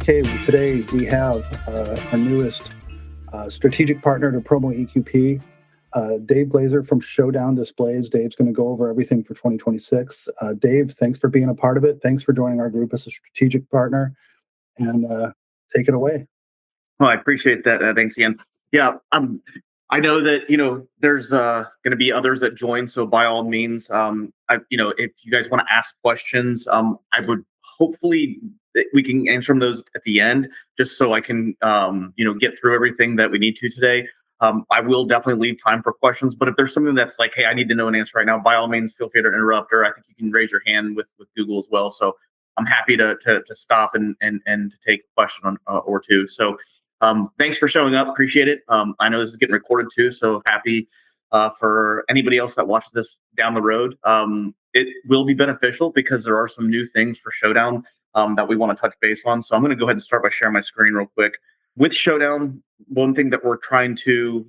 Okay, today we have our newest strategic partner to PromoEQP, Dave Glaser from Showdown Displays. Dave's going to go over everything for 2026. Dave, thanks for being a part of it. Thanks for joining our group as a strategic partner, and take it away. Well, I appreciate that. Thanks, Ian. Yeah, I know that there's going to be others that join. So by all means, if you guys want to ask questions, I would hopefully that we can answer those at the end, just so I can get through everything that we need to today. I will definitely leave time for questions, but if there's something that's like, hey, I need to know an answer right now, by all means, feel free to interrupt, or I think you can raise your hand with Google as well. So I'm happy to stop and to take a question or two. So thanks for showing up. Appreciate it. I know this is getting recorded too, so happy for anybody else that watches this down the road. It will be beneficial because there are some new things for Showdown that we want to touch base on. So I'm going to go ahead and start by sharing my screen real quick. With Showdown, one thing that we're trying to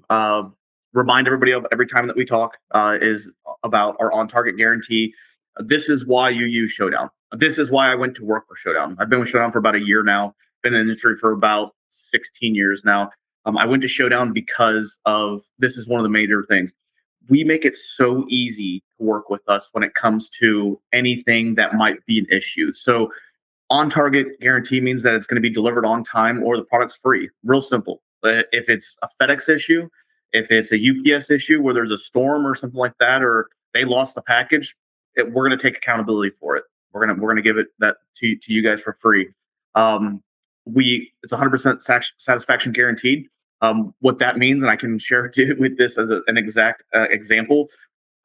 remind everybody of every time that we talk is about our on-target guarantee. This is why you use Showdown. This is why I went to work for Showdown. I've been with Showdown for about a year now. Been in the industry for about 16 years now. I went to Showdown because of this is one of the major things. We make it so easy to work with us when it comes to anything that might be an issue. So on target guarantee means that it's going to be delivered on time or the product's free. Real simple. If it's a FedEx issue, if it's a UPS issue where there's a storm or something like that, or they lost the package, we're going to take accountability for it. We're gonna give it that to you guys for free. It's 100% satisfaction guaranteed. What that means, and I can share with this as an exact example.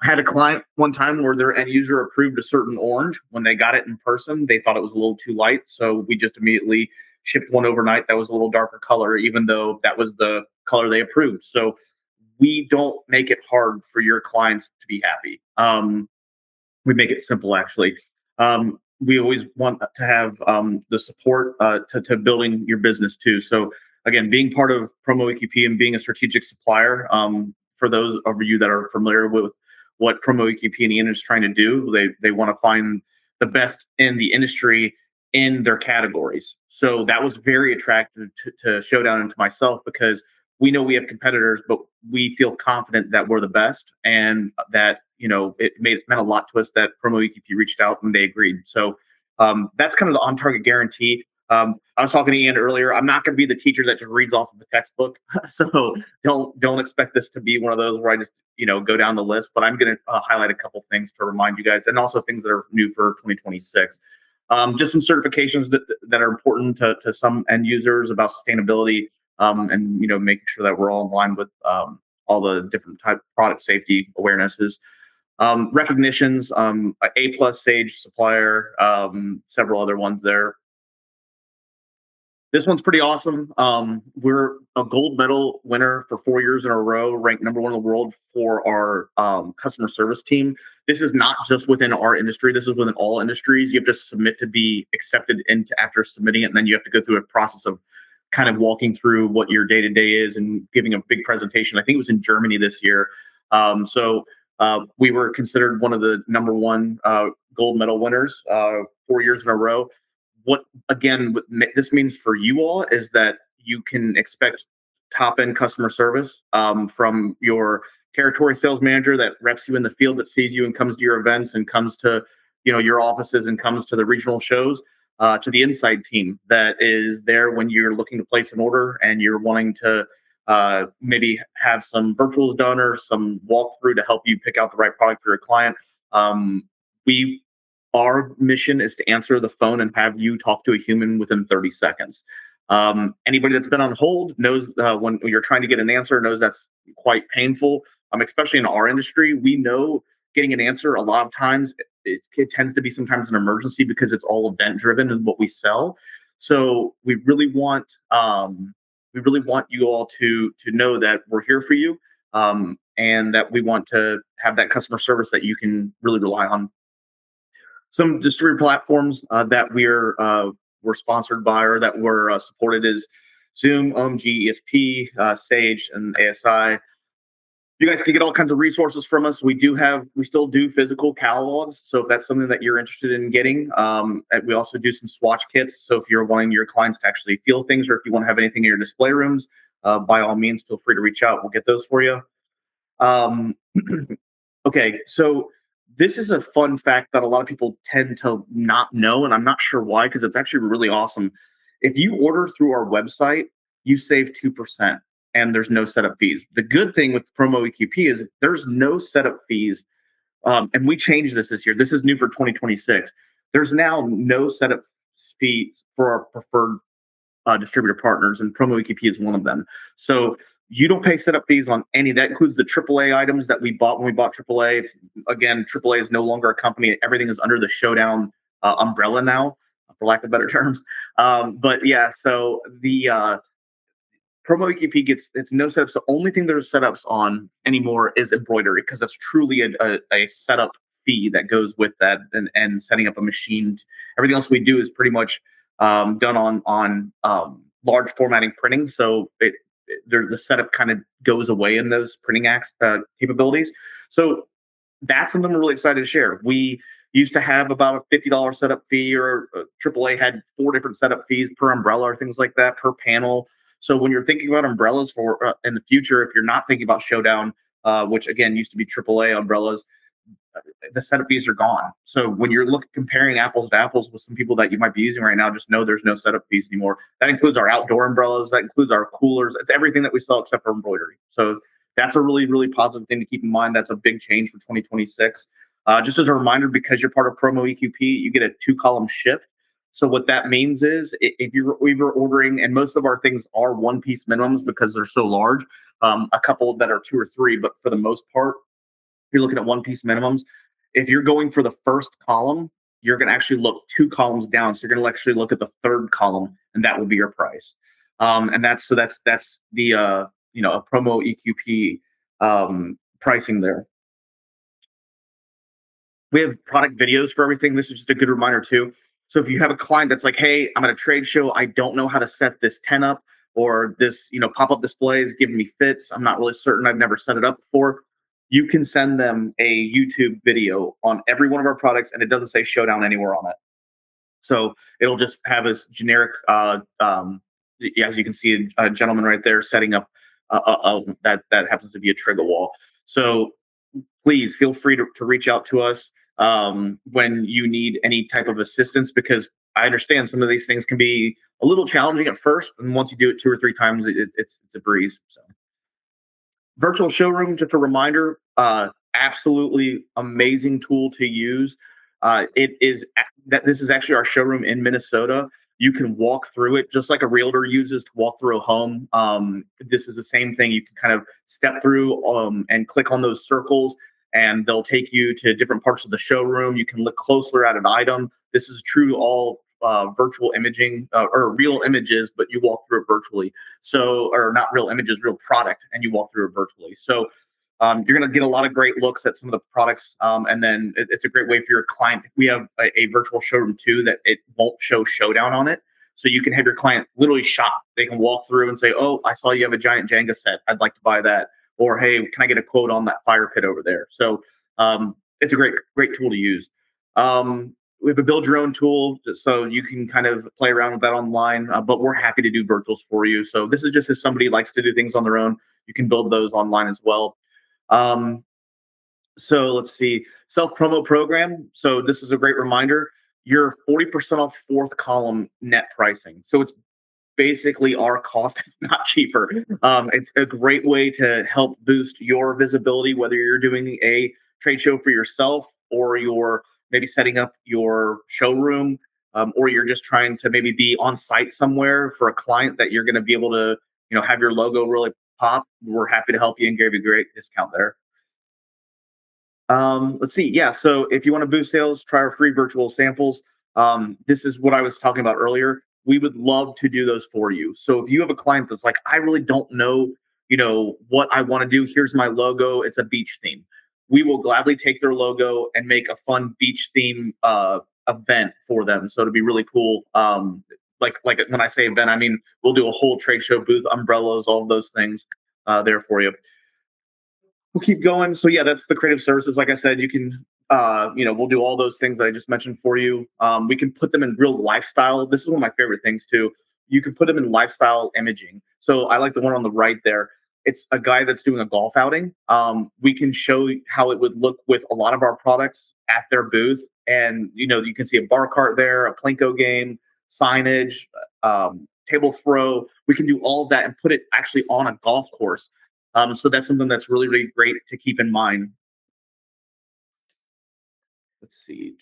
I had a client one time where their end user approved a certain orange. When they got it in person, they thought it was a little too light, so we just immediately shipped one overnight that was a little darker color, even though that was the color they approved. So we don't make it hard for your clients to be happy. We make it simple, actually. We always want to have the support to building your business too. So again, being part of PromoEQP and being a strategic supplier, for those of you that are familiar with what PromoEQP and Ian is trying to do, they want to find the best in the industry in their categories. So that was very attractive to Showdown and to myself, because we know we have competitors, but we feel confident that we're the best, and that it meant a lot to us that PromoEQP reached out and they agreed. So that's kind of the on-target guarantee. I was talking to Ian earlier. I'm not going to be the teacher that just reads off of the textbook, so don't expect this to be one of those where I just go down the list. But I'm going to highlight a couple things to remind you guys, and also things that are new for 2026. Just some certifications that are important to some end users about sustainability, and making sure that we're all in line with all the different type product safety awarenesses. Recognitions, A+ Sage supplier, several other ones there. This one's pretty awesome. We're a gold medal winner for 4 years in a row, ranked number one in the world for our customer service team. This is not just within our industry. This is within all industries. You have to submit to be accepted into after submitting it, and then you have to go through a process of kind of walking through what your day-to-day is and giving a big presentation. I think it was in Germany this year. We were considered one of the number one gold medal winners 4 years in a row. What this means for you all is that you can expect top-end customer service from your territory sales manager that reps you in the field, that sees you and comes to your events and comes to your offices and comes to the regional shows, to the inside team that is there when you're looking to place an order and you're wanting to maybe have some virtuals done or some walkthrough to help you pick out the right product for your client. Our mission is to answer the phone and have you talk to a human within 30 seconds. Anybody that's been on hold knows when you're trying to get an answer knows that's quite painful. Especially in our industry, we know getting an answer a lot of times it tends to be sometimes an emergency because it's all event driven and what we sell. So we really want you all to know that we're here for you, and that we want to have that customer service that you can really rely on. Some distributor platforms that we're sponsored by or that we're supported is Zoom, OMG, ESP, Sage, and ASI. You guys can get all kinds of resources from us. We still do physical catalogs. So if that's something that you're interested in getting, we also do some swatch kits. So if you're wanting your clients to actually feel things, or if you want to have anything in your display rooms, by all means, feel free to reach out. We'll get those for you. Um, okay, so this is a fun fact that a lot of people tend to not know, and I'm not sure why, because it's actually really awesome. If you order through our website, you save 2% and there's no setup fees. The good thing with PromoEQP is there's no setup fees. And we changed this year. This is new for 2026. There's now no setup fees for our preferred distributor partners, and PromoEQP is one of them. So you don't pay setup fees on any. That includes the AAA items that we bought when we bought AAA. Again, AAA is no longer a company. Everything is under the Showdown umbrella now, for lack of better terms. But yeah, so the PromoEQP gets it's no setups. The only thing there's setups on anymore is embroidery, because that's truly a setup fee that goes with that, and setting up a machine. Everything else we do is pretty much done on large formatting printing. So the setup kind of goes away in those printing capabilities. So that's something I'm really excited to share. We used to have about a $50 setup fee, or AAA had 4 different setup fees per umbrella or things like that per panel. So when you're thinking about umbrellas for in the future, if you're not thinking about Showdown, which again used to be AAA umbrellas, the setup fees are gone. So when you're comparing apples to apples with some people that you might be using right now, just know there's no setup fees anymore. That includes our outdoor umbrellas, that includes our coolers. It's everything that we sell except for embroidery. So that's a really, really positive thing to keep in mind. That's a big change for 2026. Just as a reminder, because you're part of PromoEQP, you get a 2-column shift. So what that means is, if we were ordering, and most of our things are 1-piece minimums because they're so large, a couple that are 2 or 3, but for the most part, you're looking at 1-piece minimums. If you're going for the first column, you're going to actually look 2 columns down. So you're going to actually look at the third column, and that will be your price. And that's the a PromoEQP pricing there. We have product videos for everything. This is just a good reminder too. So if you have a client that's like, "Hey, I'm at a trade show. I don't know how to set this tent up, or this, pop-up display is giving me fits. I'm not really certain. I've never set it up before." You can send them a YouTube video on every one of our products, and it doesn't say Showdown anywhere on it. So it'll just have this generic, as you can see, a gentleman right there setting up that happens to be a trigger wall. So please feel free to reach out to us when you need any type of assistance, because I understand some of these things can be a little challenging at first, and once you do it 2 or 3 times, it's a breeze. So virtual showroom, just a reminder, absolutely amazing tool to use. It is that This is actually our showroom in Minnesota. You can walk through it just like a realtor uses to walk through a home. This is the same thing. You can kind of step through and click on those circles, and they'll take you to different parts of the showroom. You can look closer at an item. This is true all virtual imaging, or real images, but you walk through it virtually. So, or not real images, real product, and you walk through it virtually. So you're going to get a lot of great looks at some of the products, and then it's a great way for your client. We have a virtual showroom too that it won't show Showdown on it, so you can have your client literally shop. They can walk through and say, "Oh, I saw you have a giant Jenga set. I'd like to buy that." Or, "Hey, can I get a quote on that fire pit over there?" So it's a great tool to use. We have a build your own tool, so you can kind of play around with that online, but we're happy to do virtuals for you. So this is just if somebody likes to do things on their own, you can build those online as well. um, so let's see, self promo program. So this is a great reminder. You're 40% off fourth column net pricing. So it's basically our cost, if not cheaper. It's a great way to help boost your visibility, whether you're doing a trade show for yourself, or you're maybe setting up your showroom, or you're just trying to maybe be on site somewhere for a client that you're going to be able to, have your logo really pop. We're happy to help you and give you a great discount there. Let's see. Yeah. So if you want to boost sales, try our free virtual samples. This is what I was talking about earlier. We would love to do those for you. So if you have a client that's like, "I really don't know, what I want to do. Here's my logo. It's a beach theme." We will gladly take their logo and make a fun beach theme event for them. So it'd be really cool. Like when I say event, I mean we'll do a whole trade show booth, umbrellas, all of those things there for you. we'll keep going. So yeah, that's the creative services. Like I said, you can, we'll do all those things that I just mentioned for you. We can put them in real lifestyle. This is one of my favorite things too. You can put them in lifestyle imaging. So I like the one on the right there. It's a guy that's doing a golf outing. We can show how it would look with a lot of our products at their booth, and you can see a bar cart there, a plinko game, signage, table throw. We can do all of that and put it actually on a golf course. So that's something that's really, really great to keep in mind. Let's see.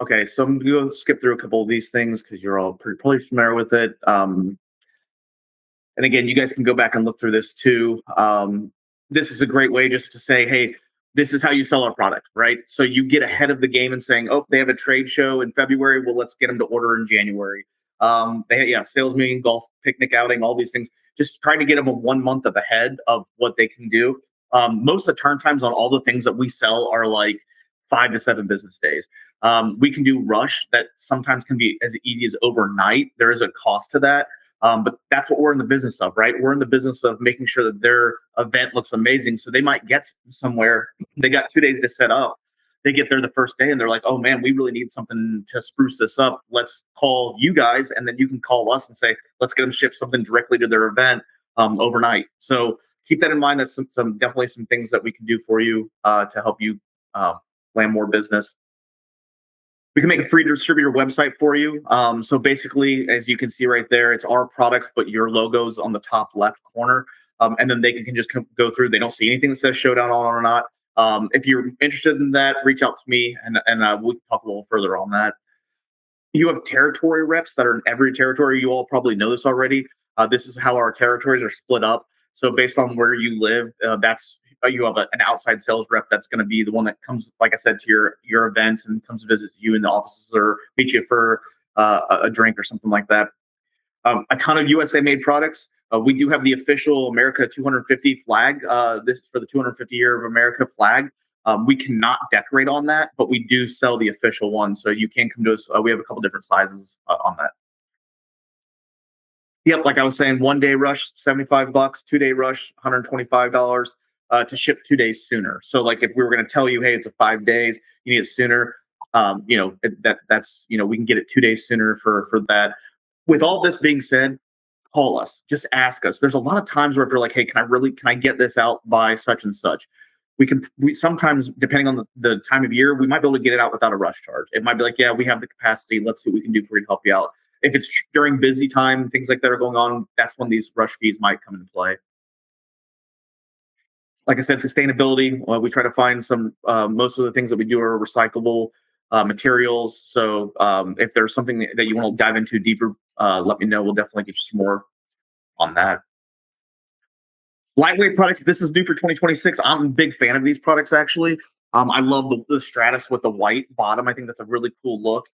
Okay, so I'm gonna go skip through a couple of these things because you're all pretty probably familiar with it. And again, you guys can go back and look through this too. This is a great way just to say, hey, this is how you sell our product, right? So you get ahead of the game and saying, oh, they have a trade show in February. Well, let's get them to order in January. Sales meeting, golf, picnic outing, all these things. Just trying to get them a 1 month of ahead of what they can do. Most of the turn times on all the things that we sell are like 5 to 7 business days. We can do rush that sometimes can be as easy as overnight. There is a cost to that. But that's what we're in the business of, right? We're in the business of making sure that their event looks amazing. So they might get somewhere, they got 2 days to set up. They get there the first day and they're like, oh man, we really need something to spruce this up. Let's call you guys. And then you can call us and say, let's get them ship something directly to their event overnight. So keep that in mind. That's some definitely some things that we can do for you to help you land more business. We can make a free distributor website for you. So basically, as you can see right there, it's our products, but your logo's on the top left corner. And then they can just go through. They don't see anything that says Showdown on it or not. If you're interested in that, reach out to me and we'll talk a little further on that. You have territory reps that are in every territory. You all probably know this already. This is how our territories are split up. So based on where you live, that's you have an outside sales rep that's going to be the one that comes, like I said, to your events and comes to visit you in the offices or meet you for a drink or something like that. A ton of USA made products. We do have the official America 250 flag. This is for the 250 year of America flag. We cannot decorate on that, but we do sell the official one. So you can come to us. We have a couple different sizes on that. Yep, like I was saying, 1 day rush, $75, 2 day rush, $125 to ship 2 days sooner. So like if we were going to tell you, hey, it's a 5 days, you need it sooner. We can get it 2 days sooner for that. With all this being said, call us, just ask us. There's a lot of times where if you're like, hey, can I get this out by such and such? We sometimes, depending on the time of year, we might be able to get it out without a rush charge. It might be like, yeah, we have the capacity. Let's see what we can do for you to help you out. If it's during busy time, things like that are going on, that's when these rush fees might come into play. Like I said, sustainability. We try to find some. Most of the things that we do are recyclable materials. So if there's something that you want to dive into deeper, let me know. We'll definitely get you some more on that. Lightweight products. This is new for 2026. I'm a big fan of these products actually. I love the Stratus with the white bottom. I think that's a really cool look.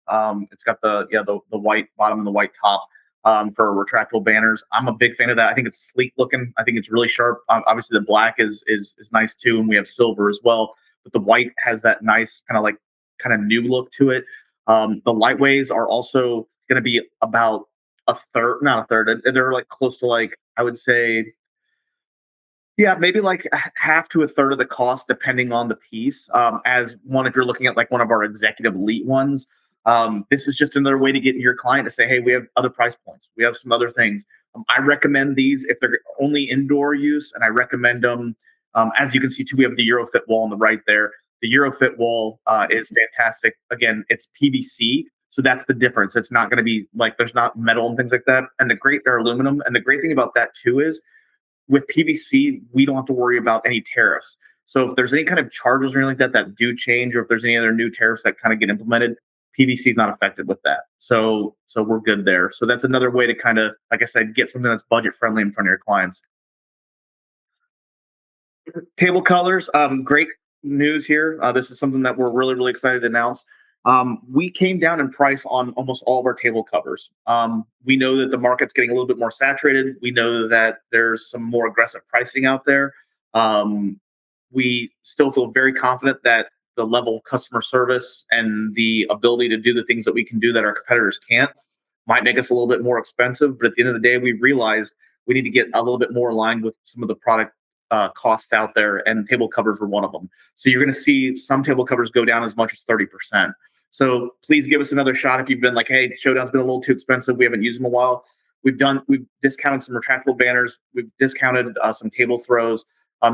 It's got the white bottom and the white top for retractable banners. I'm a big fan of that. I think it's sleek looking. I think it's really sharp. Obviously, the black is nice too, and we have silver as well. But the white has that nice kind of new look to it. The lightweights are also going to be about a third, not a third. They're like close to like I would say yeah, maybe like half to a third of the cost, depending on the piece. As one, if you're looking at like one of our executive elite ones, this is just another way to get your client to say, "Hey, we have other price points. We have some other things." I recommend these if they're only indoor use, and I recommend them. As you can see, too, we have the Eurofit wall on the right there. The Eurofit wall is fantastic. Again, it's PVC, so that's the difference. It's not going to be like there's not metal and things like that. And the great or aluminum. And the great thing about that too is with PVC, we don't have to worry about any tariffs. So if there's any kind of charges or anything like that that do change, or if there's any other new tariffs that kind of get implemented, PVC is not affected with that. So we're good there. So that's another way to kind of, like I said, get something that's budget friendly in front of your clients. Table colors, great news here. This is something that we're really, really excited to announce. We came down in price on almost all of our table covers. We know that the market's getting a little bit more saturated. We know that there's some more aggressive pricing out there. We still feel very confident that the level of customer service and the ability to do the things that we can do that our competitors can't might make us a little bit more expensive. But at the end of the day, we realized we need to get a little bit more aligned with some of the product costs out there, and table covers were one of them. So you're going to see some table covers go down as much as 30%. So please give us another shot if you've been like, hey, Showdown's been a little too expensive. We haven't used them in a while. We've discounted some retractable banners. We've discounted some table throws.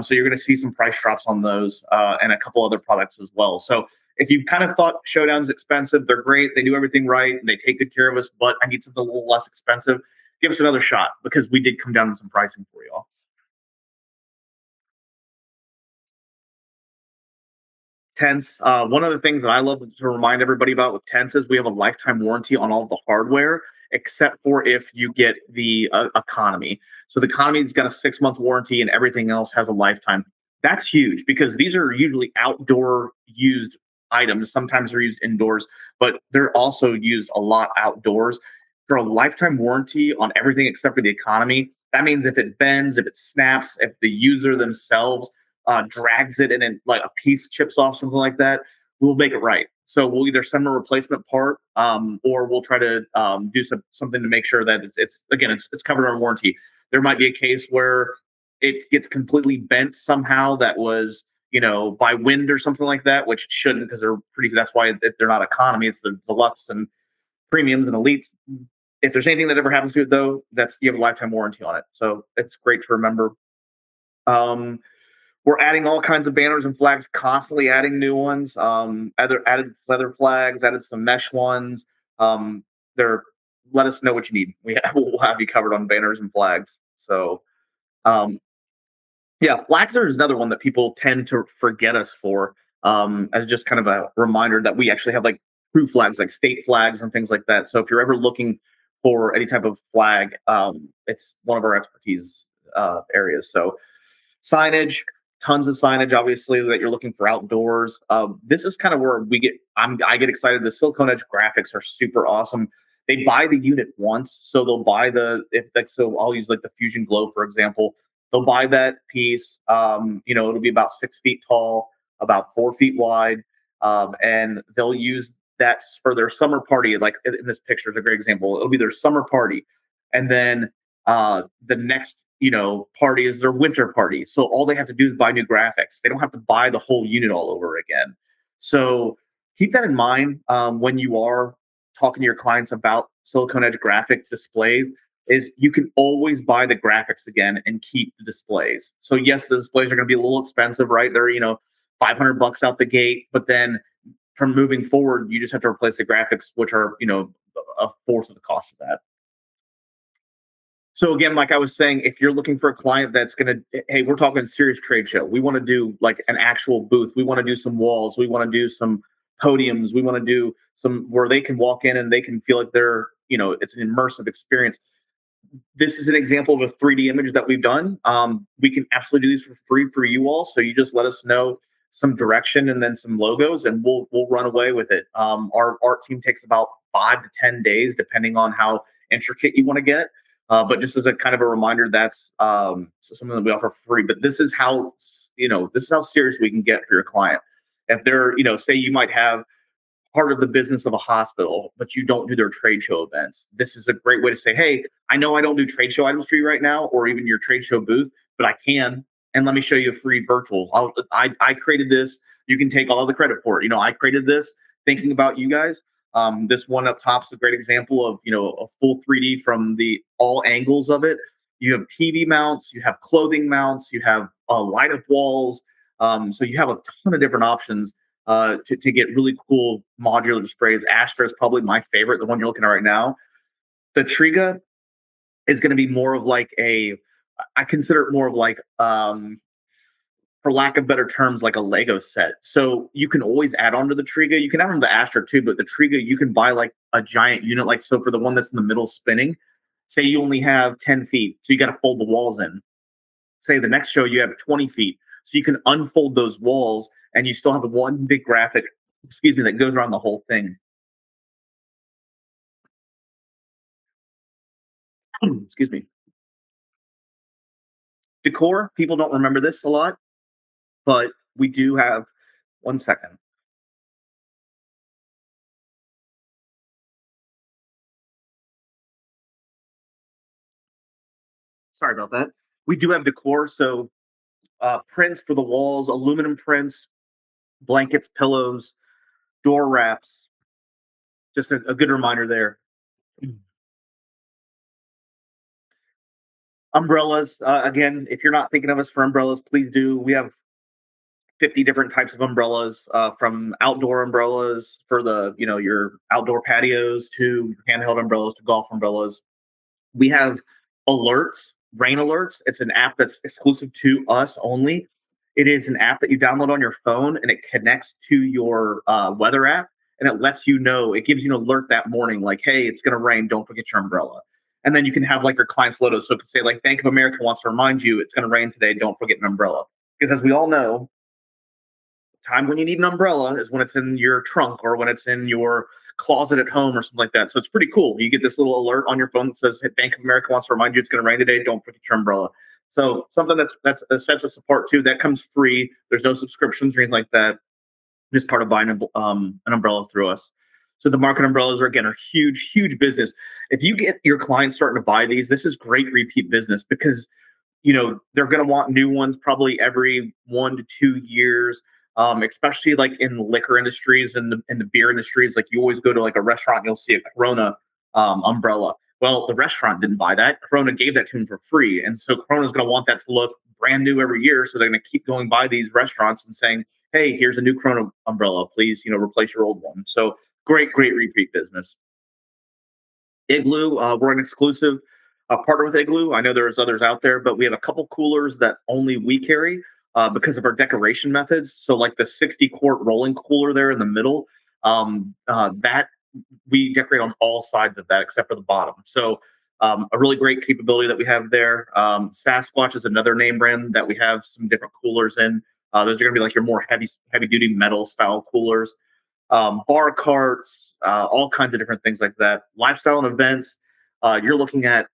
So you're going to see some price drops on those and a couple other products as well. So if you kind of thought Showdown's expensive, they're great. They do everything right. They take good care of us, but I need something a little less expensive. Give us another shot because we did come down with some pricing for you all. Tents. One of the things that I love to remind everybody about with tents is we have a lifetime warranty on all of the hardware, except for if you get the economy. So the economy's got a 6 month warranty, and everything else has a lifetime. That's huge because these are usually outdoor used items. Sometimes they're used indoors, but they're also used a lot outdoors. For a lifetime warranty on everything except for the economy, that means if it bends, if it snaps, if the user themselves drags it and then like a piece chips off, something like that, we'll make it right. So we'll either send a replacement part, or we'll try to do something to make sure that it's covered on warranty. There might be a case where it gets completely bent somehow that was by wind or something like that, which it shouldn't because they're pretty. That's why they're not economy. It's the deluxe and premiums and elites. If there's anything that ever happens to it though, that's you have a lifetime warranty on it. So it's great to remember. Um, we're adding all kinds of banners and flags, constantly adding new ones. Added leather flags, added some mesh ones. They're let us know what you need. We'll have you covered on banners and flags. So um, yeah, Flaxer is another one that people tend to forget us for, as just kind of a reminder that we actually have like true flags, like state flags and things like that. So if you're ever looking for any type of flag, it's one of our expertise areas. So signage, tons of signage, obviously, that you're looking for outdoors. This is kind of where I get excited. The Silicone Edge graphics are super awesome. They buy the unit once, so they'll buy so I'll use like the Fusion Glow for example. They'll buy that piece. It'll be about 6 feet tall, about 4 feet wide, and they'll use that for their summer party. Like in this picture is a great example. It'll be their summer party, and then the next party is their winter party. So all they have to do is buy new graphics. They don't have to buy the whole unit all over again. So keep that in mind when you are talking to your clients about silicone edge graphic displays. Is you can always buy the graphics again and keep the displays. So yes, the displays are going to be a little expensive, right? They're $500 out the gate, but then from moving forward, you just have to replace the graphics, which are a fourth of the cost of that. So again, like I was saying, if you're looking for a client that's gonna, hey, we're talking serious trade show. We want to do like an actual booth. We want to do some walls. We want to do some podiums. We want to do some where they can walk in and they can feel like it's an immersive experience. This is an example of a 3D image that we've done. We can absolutely do these for free for you all. So you just let us know some direction and then some logos, and we'll run away with it. Our art team takes about 5 to 10 days, depending on how intricate you want to get. But just as a kind of a reminder, that's something that we offer for free. But this is how serious we can get for your client. If they're, say you might have part of the business of a hospital, but you don't do their trade show events. This is a great way to say, hey, I know I don't do trade show items for you right now, or even your trade show booth, but I can. And let me show you a free virtual. I created this. You can take all the credit for it. I created this thinking about you guys. This one up top is a great example of a full 3D from the all angles of it. You have TV mounts, you have clothing mounts, you have light up walls. So you have a ton of different options to get really cool modular displays. Astra is probably my favorite, the one you're looking at right now. The Triga is going to be more of like I consider it more of like, for lack of better terms, like a Lego set. So you can always add on to the Triga. You can add on to the Astra too, but the Triga, you can buy like a giant unit. Like, so for the one that's in the middle spinning, say you only have 10 feet, so you got to fold the walls in. Say the next show you have 20 feet, so you can unfold those walls and you still have one big graphic, excuse me, that goes around the whole thing. Excuse me. Decor, people don't remember this a lot, but we do have, 1 second. Sorry about that. We do have decor. So prints for the walls, aluminum prints, blankets, pillows, door wraps. Just a good reminder there. Umbrellas. Again, if you're not thinking of us for umbrellas, please do. We have 50 different types of umbrellas, from outdoor umbrellas for the, your outdoor patios to handheld umbrellas to golf umbrellas. We have alerts, rain alerts. It's an app that's exclusive to us only. It is an app that you download on your phone and it connects to your weather app, and it lets you know, it gives you an alert that morning, like, hey, it's going to rain. Don't forget your umbrella. And then you can have like your client's logos. So it could say, like, Bank of America wants to remind you it's going to rain today. Don't forget an umbrella. Because as we all know, time when you need an umbrella is when it's in your trunk or when it's in your closet at home or something like that. So it's pretty cool. You get this little alert on your phone that says, hey, Bank of America wants to remind you it's going to rain today. Don't forget your umbrella. So something that sets us apart too. That comes free. There's no subscriptions or anything like that. Just part of buying an umbrella through us. So the market umbrellas are, again, are huge, huge business. If you get your clients starting to buy these, this is great repeat business because they're going to want new ones probably every 1 to 2 years, especially like in the liquor industries and the beer industries. Like, you always go to like a restaurant and you'll see a Corona umbrella. Well, the restaurant didn't buy that. Corona gave that to them for free. And so Corona's going to want that to look brand new every year. So they're going to keep going by these restaurants and saying, hey, here's a new Corona umbrella. Please, replace your old one. So great, great repeat business. Igloo, we're an exclusive partner with Igloo. I know there's others out there, but we have a couple coolers that only we carry because of our decoration methods. So like the 60 quart rolling cooler there in the middle, that we decorate on all sides of that except for the bottom. So a really great capability that we have there. Sasquatch is another name brand that we have some different coolers in. Those are going to be like your more heavy duty metal style coolers. Bar carts, all kinds of different things like that. Lifestyle and events, you're looking at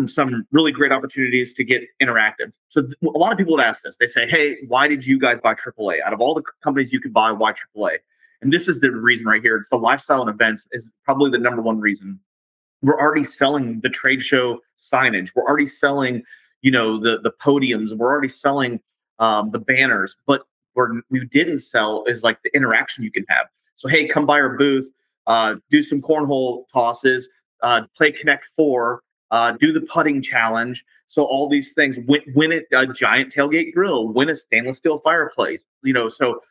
some really great opportunities to get interactive. So a lot of people would ask this. They say, hey, why did you guys buy AAA? Out of all the companies you could buy, why AAA? And this is the reason right here. It's the lifestyle and events is probably the number one reason. We're already selling the trade show signage. We're already selling, the podiums. We're already selling the banners. But what we didn't sell is like the interaction you can have. So hey, come by our booth, do some cornhole tosses, play Connect Four, do the putting challenge. So all these things, win a giant tailgate grill, win a stainless steel fireplace. So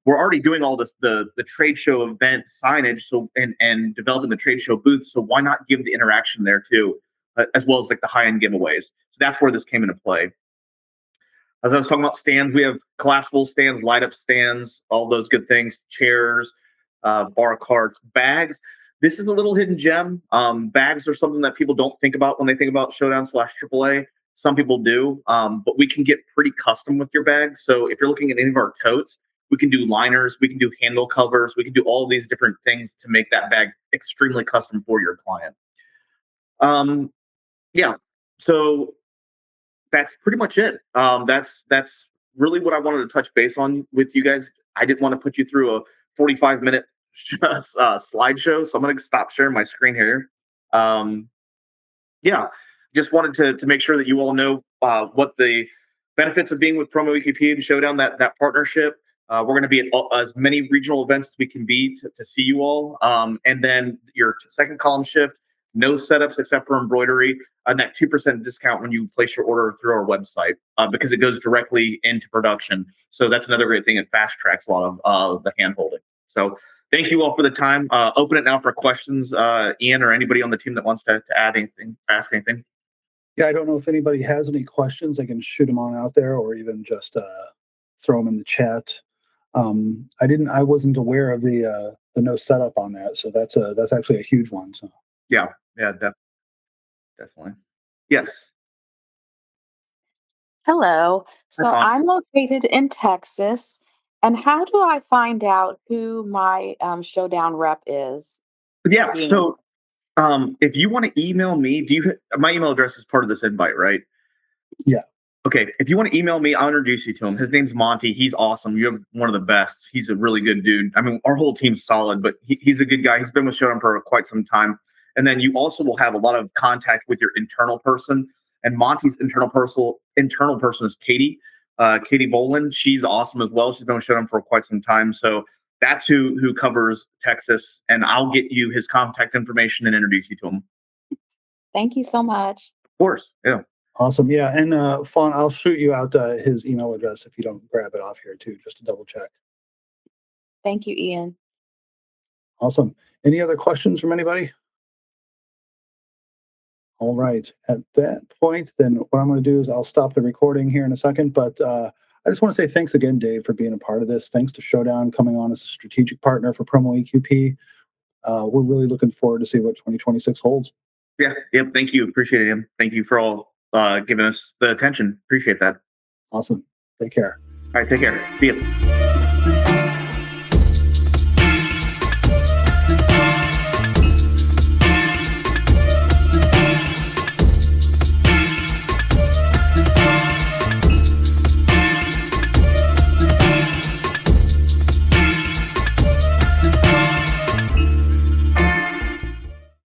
we're already doing all this the trade show event signage, so and developing the trade show booth. So why not give the interaction there too, as well as like the high end giveaways? So that's where this came into play. As I was talking about stands, we have collapsible stands, light up stands, all those good things, chairs, bar carts, bags. This is a little hidden gem. Bags are something that people don't think about when they think about Showdown/AAA. Some people do, but we can get pretty custom with your bags. So if you're looking at any of our totes, we can do liners, we can do handle covers, we can do all these different things to make that bag extremely custom for your client. Yeah, so that's pretty much it. That's really what I wanted to touch base on with you guys. I didn't want to put you through a 45-minute slideshow, so I'm going to stop sharing my screen here. Yeah, just wanted to make sure that you all know what the benefits of being with PromoEQP and Showdown, that partnership. We're going to be at as many regional events as we can be to see you all. And then your second column shift, no setups except for embroidery, and that 2% discount when you place your order through our website because it goes directly into production. So that's another great thing. It fast tracks a lot of the hand holding. So thank you all for the time. Open it now for questions. Ian or anybody on the team that wants to add anything, ask anything. Yeah, I don't know if anybody has any questions. I can shoot them on out there, or even just throw them in the chat. I wasn't aware of the no setup on that, so that's actually a huge one. So Yeah, definitely. Yes. Hello. That's So fine. I'm located in Texas. And how do I find out who my showdown rep is? Yeah. Being in, So if you want to email me, my email address is part of this invite, right? yeah, Okay. If you want to email me, I'll introduce you to him. His name's Monty. He's awesome. You have one of the best. He's a really good dude. I mean, our whole team's solid, but he's a good guy. He's been with Showdown for quite some time. And then you also will have a lot of contact with your internal person. And Monty's internal person is Katie. Katie Boland. She's awesome as well. She's been with Showdown for quite some time. So that's who covers Texas, and I'll get you his contact information and introduce you to him. Thank you so much. Of course, yeah. Awesome. Yeah. And Fawn, I'll shoot you out his email address if you don't grab it off here too, just to double check. Thank you, Ian. Awesome. Any other questions from anybody? All right. At that point, then what I'm going to do is I'll stop the recording here in a second. But I just want to say thanks again, Dave, for being a part of this. Thanks to Showdown coming on as a strategic partner for PromoEQP. We're really looking forward to see what 2026 holds. Yeah. Yep. Thank you. Appreciate it, Ian. Thank you for all giving us the attention. Appreciate that. Awesome. Take care. All right. Take care. See you.